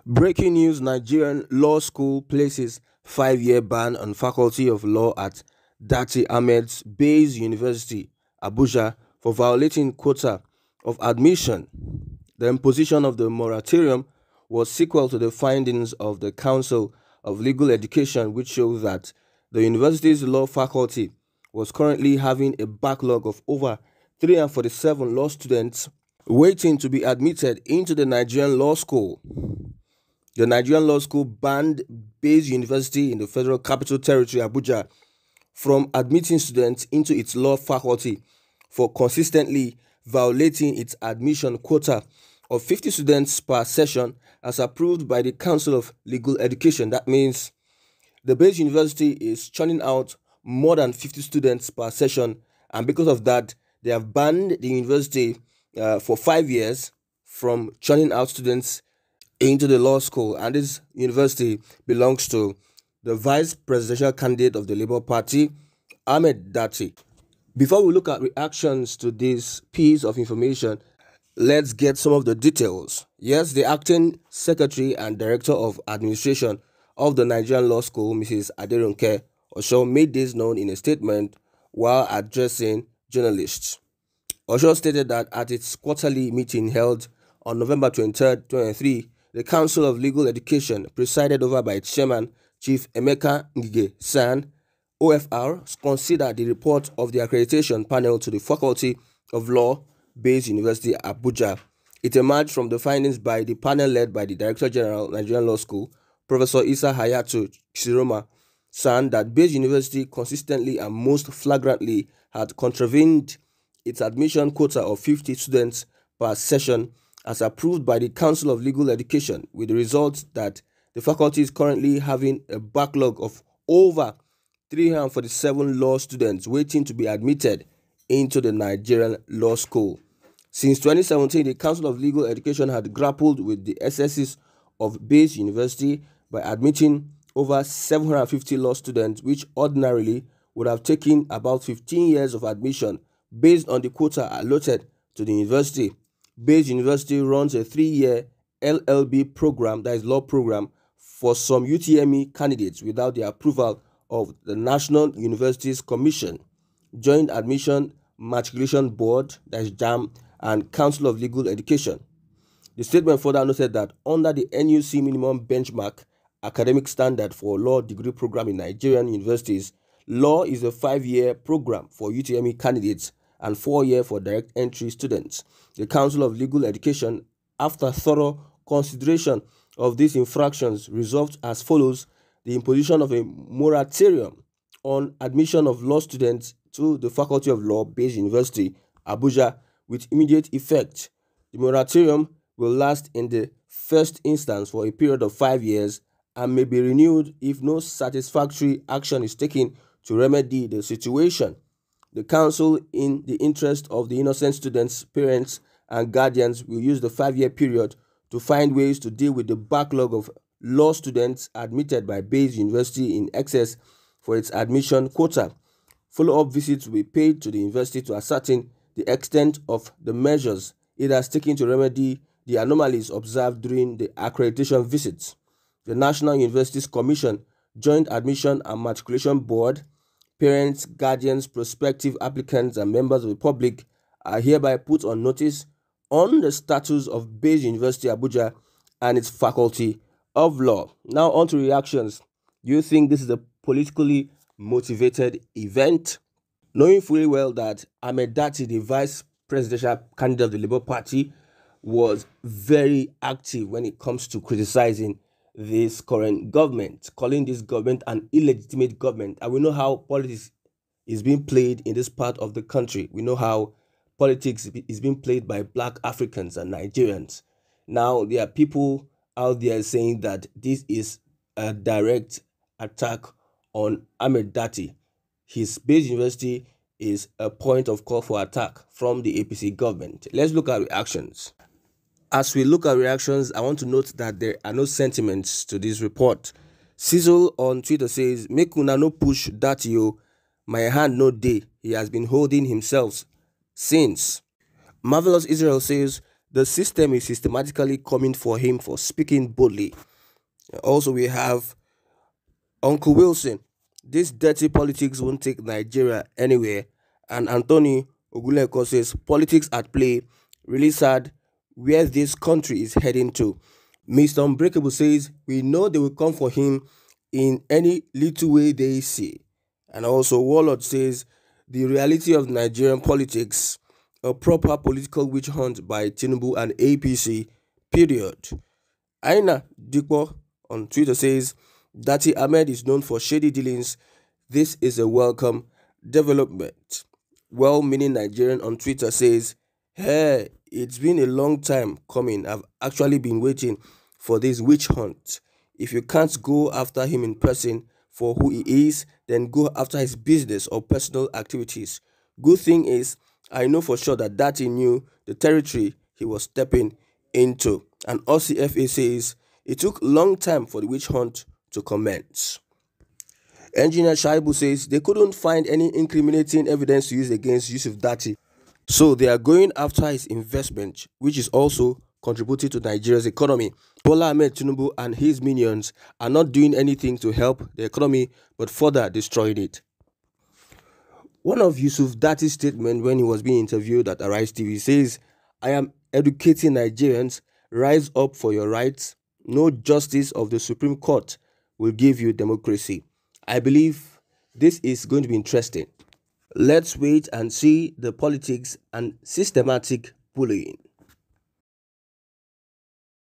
Breaking news: Nigerian law school places 5-year ban on Faculty of Law at Ahmed's Baze University, Abuja, for violating quota of admission. The imposition of the moratorium was sequel to the findings of the Council of Legal Education, which shows that the university's law faculty was currently having a backlog of over 347 law students waiting to be admitted into the Nigerian law school. The Nigerian Law School banned Baze University in the Federal Capital Territory, Abuja, from admitting students into its law faculty for consistently violating its admission quota of 50 students per session as approved by the Council of Legal Education. That means the Baze University is churning out more than 50 students per session, and because of that, they have banned the university for 5 years from churning out students into the law school. And this university belongs to the vice presidential candidate of the Labour Party, Ahmed Datti'S. Before we look at reactions to this piece of information, let's get some of the details. Yes, the acting secretary and director of administration of the Nigerian Law School, Mrs. Aderonke Osho, made this known in a statement while addressing journalists. Osho stated that at its quarterly meeting held on November 23, 2023, the Council of Legal Education, presided over by its chairman, Chief Emeka Ngige-San, OFR, considered the report of the accreditation panel to the Faculty of Law, Baze University, Abuja. It emerged from the findings by the panel led by the Director General, Nigerian Law School, Professor Isa Hayatu Chiroma San, that Baze University consistently and most flagrantly had contravened its admission quota of 50 students per session as approved by the Council of Legal Education, with the result that the faculty is currently having a backlog of over 347 law students waiting to be admitted into the Nigerian Law School. Since 2017, the Council of Legal Education had grappled with the excesses of Baze University by admitting over 750 law students, which ordinarily would have taken about 15 years of admission based on the quota allotted to the university. Baze University runs a 3-year LLB program, that is law program, for some UTME candidates without the approval of the National Universities Commission, Joint Admission Matriculation Board, that is JAM, and Council of Legal Education. The statement further noted that under the NUC minimum benchmark academic standard for law degree program in Nigerian universities, law is a 5-year program for UTME candidates and 4-year for direct entry students. The Council of Legal Education, after thorough consideration of these infractions, resolved as follows: the imposition of a moratorium on admission of law students to the Faculty of Law, Baze University, Abuja, with immediate effect. The moratorium will last in the first instance for a period of 5 years and may be renewed if no satisfactory action is taken to remedy the situation. The Council, in the interest of the innocent students, parents, and guardians, will use the 5-year period to find ways to deal with the backlog of law students admitted by Baze University in excess for its admission quota. Follow-up visits will be paid to the university to ascertain the extent of the measures it has taken to remedy the anomalies observed during the accreditation visits. The National Universities Commission, Joint Admission and Matriculation Board, parents, guardians, prospective applicants, and members of the public are hereby put on notice on the status of Baze University, Abuja, and its Faculty of Law. Now on to reactions. Do you think this is a politically motivated event? Knowing fully well that Ahmed Datti'S, the vice presidential candidate of the Labour Party, was very active when it comes to criticizing this current government, calling this government an illegitimate government. And we know how politics is being played in this part of the country. We know how politics is being played by Black Africans and Nigerians. Now, there are people out there saying that this is a direct attack on Ahmed Datti'S. His Baze University is a point of call for attack from the APC government. Let's look at reactions. As we look at reactions, I want to note that there are no sentiments to this report. Sizzle on Twitter says, "Make una no push Datti'S, my hand no day. He has been holding himself since." Marvelous Israel says, the system is systematically coming for him for speaking boldly. Also, we have Uncle Wilson. This dirty politics won't take Nigeria anywhere. And Anthony Oguleko says politics at play, really sad where this country is heading to. Mr. Unbreakable says we know they will come for him in any little way they see. And also Warlord says the reality of Nigerian politics, a proper political witch hunt by Tinubu and APC, period. Aina Dikpo on Twitter says Dati Ahmed is known for shady dealings. This is a welcome development. Well-meaning Nigerian on Twitter says, hey, it's been a long time coming. I've actually been waiting for this witch hunt. If you can't go after him in person for who he is, then go after his business or personal activities. Good thing is, I know for sure that Dati knew the territory he was stepping into. And OCFA says it took long time for the witch hunt to commence. Engineer Shaibu says they couldn't find any incriminating evidence to use against Yusuf Dati, so they are going after his investment, which is also contributing to Nigeria's economy. Bola Ahmed Tinubu and his minions are not doing anything to help the economy but further destroying it. One of Yusuf Dati's statements when he was being interviewed at Arise TV says, I am educating Nigerians, rise up for your rights. No justice of the Supreme Court will give you democracy. I believe this is going to be interesting. Let's wait and see the politics and systematic bullying.